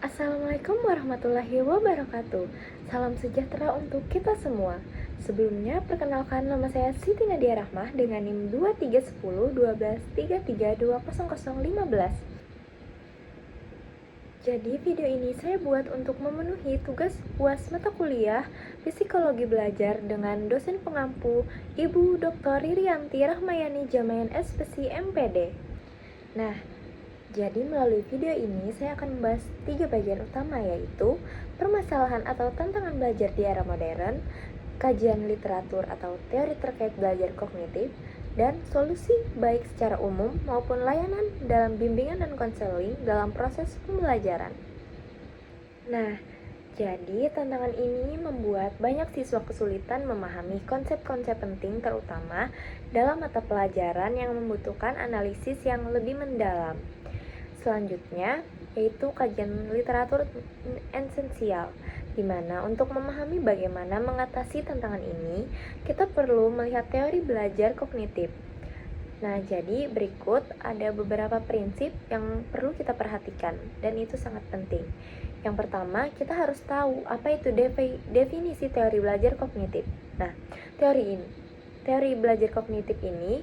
Assalamualaikum warahmatullahi wabarakatuh. Salam sejahtera untuk kita semua. Sebelumnya, perkenalkan nama saya Siti Nadia Rahmah dengan NIM 2310 1233200015. Jadi, video ini saya buat untuk memenuhi tugas UAS mata kuliah Psikologi Belajar dengan dosen pengampu Ibu Dr. Ririanti Rahmayani Jamayan SPSI MPD. Nah, jadi melalui video ini saya akan membahas 3 bagian utama, yaitu permasalahan atau tantangan belajar di era modern, kajian literatur atau teori terkait belajar kognitif, dan solusi baik secara umum maupun layanan dalam bimbingan dan konseling dalam proses pembelajaran. Nah, jadi tantangan ini membuat banyak siswa kesulitan memahami konsep-konsep penting, terutama dalam mata pelajaran yang membutuhkan analisis yang lebih mendalam. Selanjutnya, yaitu kajian literatur esensial, di mana untuk memahami bagaimana mengatasi tantangan ini, kita perlu melihat teori belajar kognitif. Nah, jadi berikut ada beberapa prinsip yang perlu kita perhatikan, dan itu sangat penting. Yang pertama, kita harus tahu apa itu definisi teori belajar kognitif. Nah, teori belajar kognitif ini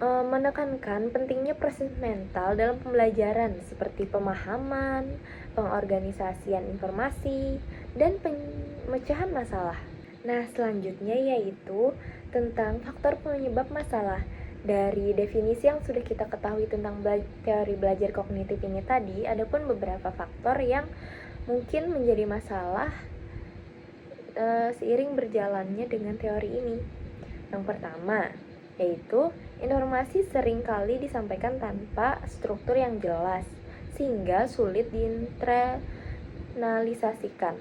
menekankan pentingnya proses mental dalam pembelajaran seperti pemahaman, pengorganisasian informasi, dan pemecahan masalah. Nah, selanjutnya yaitu tentang faktor penyebab masalah. Dari definisi yang sudah kita ketahui tentang teori belajar kognitif ini tadi, ada pun beberapa faktor yang mungkin menjadi masalah seiring berjalannya dengan teori ini. Yang pertama, yaitu informasi seringkali disampaikan tanpa struktur yang jelas, sehingga sulit diinternalisasikan.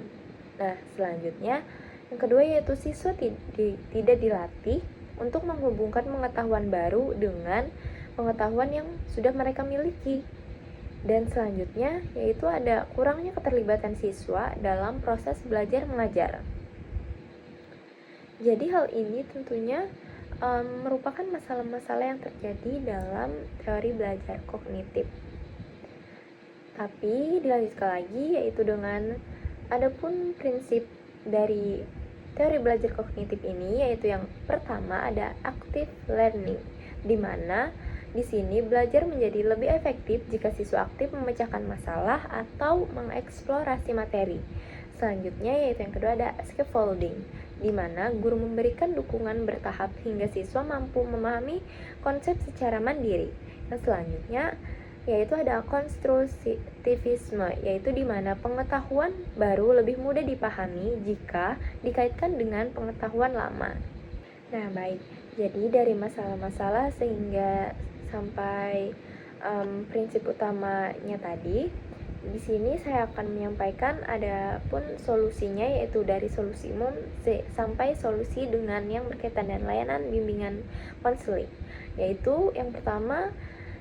Nah, selanjutnya, yang kedua yaitu siswa tidak dilatih untuk menghubungkan pengetahuan baru dengan pengetahuan yang sudah mereka miliki. Dan selanjutnya, yaitu ada kurangnya keterlibatan siswa dalam proses belajar mengajar. Jadi hal ini tentunya merupakan masalah-masalah yang terjadi dalam teori belajar kognitif. Tapi dilanjutkan lagi, yaitu dengan adapun prinsip dari teori belajar kognitif ini, yaitu yang pertama ada active learning, di mana di sini belajar menjadi lebih efektif jika siswa aktif memecahkan masalah atau mengeksplorasi materi. Selanjutnya yaitu yang kedua ada scaffolding, di mana guru memberikan dukungan bertahap hingga siswa mampu memahami konsep secara mandiri. Yang selanjutnya yaitu ada konstruktivisme, yaitu di mana pengetahuan baru lebih mudah dipahami jika dikaitkan dengan pengetahuan lama. Nah, baik. Jadi dari masalah-masalah sehingga sampai prinsip utamanya tadi, di sini saya akan menyampaikan ada pun solusinya, yaitu dari solusi umum sampai solusi dengan yang berkaitan dengan layanan bimbingan konseling. Yaitu yang pertama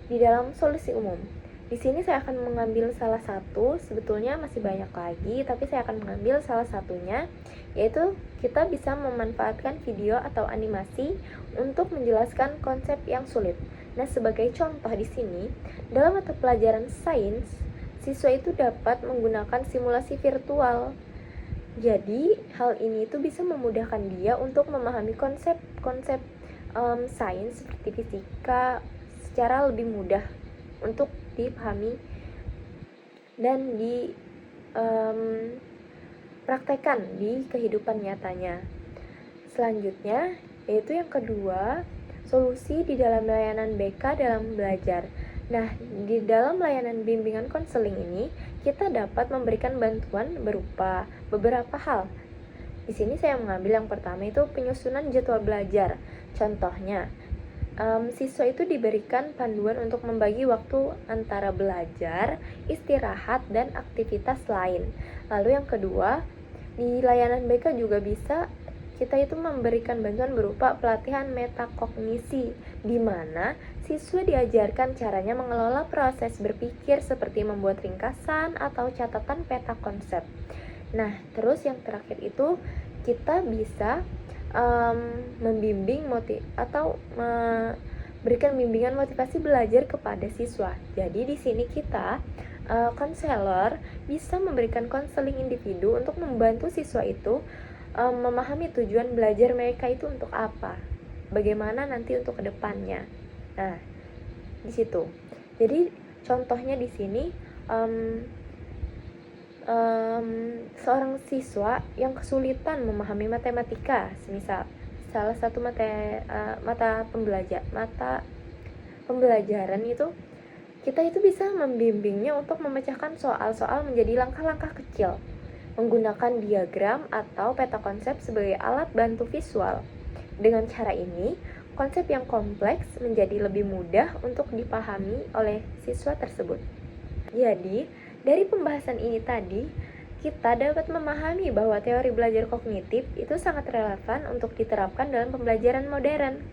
di dalam solusi umum. Di sini saya akan mengambil salah satu, sebetulnya masih banyak lagi, tapi saya akan mengambil salah satunya, yaitu kita bisa memanfaatkan video atau animasi untuk menjelaskan konsep yang sulit. Nah, sebagai contoh di sini, dalam mata pelajaran sains, siswa itu dapat menggunakan simulasi virtual. Jadi, hal ini itu bisa memudahkan dia untuk memahami konsep-konsep sains seperti fisika secara lebih mudah untuk dipahami dan dipraktekkan di kehidupan nyatanya. Selanjutnya, yaitu yang kedua, solusi di dalam layanan BK dalam belajar. Nah, di dalam layanan bimbingan konseling ini, kita dapat memberikan bantuan berupa beberapa hal. Di sini saya mengambil yang pertama itu penyusunan jadwal belajar. Contohnya, siswa itu diberikan panduan untuk membagi waktu antara belajar, istirahat, dan aktivitas lain. Lalu yang kedua, di layanan BK juga bisa kita itu memberikan bantuan berupa pelatihan metakognisi, di mana siswa diajarkan caranya mengelola proses berpikir seperti membuat ringkasan atau catatan peta konsep. Nah, terus yang terakhir itu kita bisa membimbing atau memberikan bimbingan motivasi belajar kepada siswa. Jadi di sini kita konselor bisa memberikan konseling individu untuk membantu siswa itu memahami tujuan belajar mereka itu untuk apa, bagaimana nanti untuk kedepannya. Nah, di situ. Jadi contohnya di sini seorang siswa yang kesulitan memahami matematika, semisal salah satu mata pembelajaran itu, kita itu bisa membimbingnya untuk memecahkan soal-soal menjadi langkah-langkah kecil menggunakan diagram atau peta konsep sebagai alat bantu visual. Dengan cara ini, konsep yang kompleks menjadi lebih mudah untuk dipahami oleh siswa tersebut. Jadi, dari pembahasan ini tadi, kita dapat memahami bahwa teori belajar kognitif itu sangat relevan untuk diterapkan dalam pembelajaran modern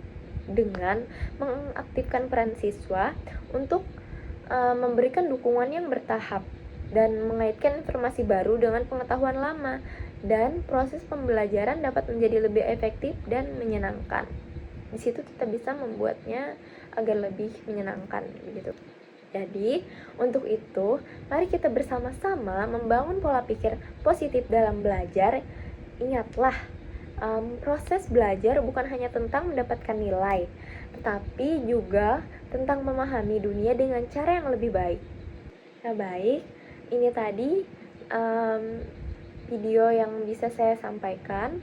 dengan mengaktifkan peran siswa untuk memberikan dukungan yang bertahap dan mengaitkan informasi baru dengan pengetahuan lama, dan proses pembelajaran dapat menjadi lebih efektif dan menyenangkan. Di situ kita bisa membuatnya agar lebih menyenangkan gitu. Jadi, untuk itu, mari kita bersama-sama membangun pola pikir positif dalam belajar. Ingatlah, proses belajar bukan hanya tentang mendapatkan nilai, tetapi juga tentang memahami dunia dengan cara yang lebih baik. Nah, baik, ini tadi video yang bisa saya sampaikan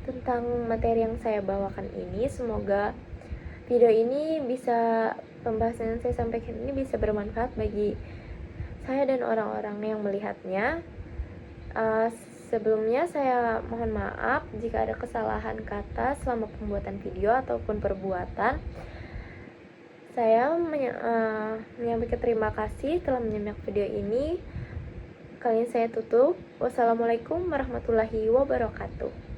tentang materi yang saya bawakan ini. Semoga video ini pembahasan yang saya sampaikan ini bisa bermanfaat bagi saya dan orang-orang yang melihatnya. Sebelumnya saya mohon maaf jika ada kesalahan kata selama pembuatan video ataupun perbuatan. Saya menyampaikan terima kasih telah menyimak video ini. Kalian saya tutup. Wassalamualaikum warahmatullahi wabarakatuh.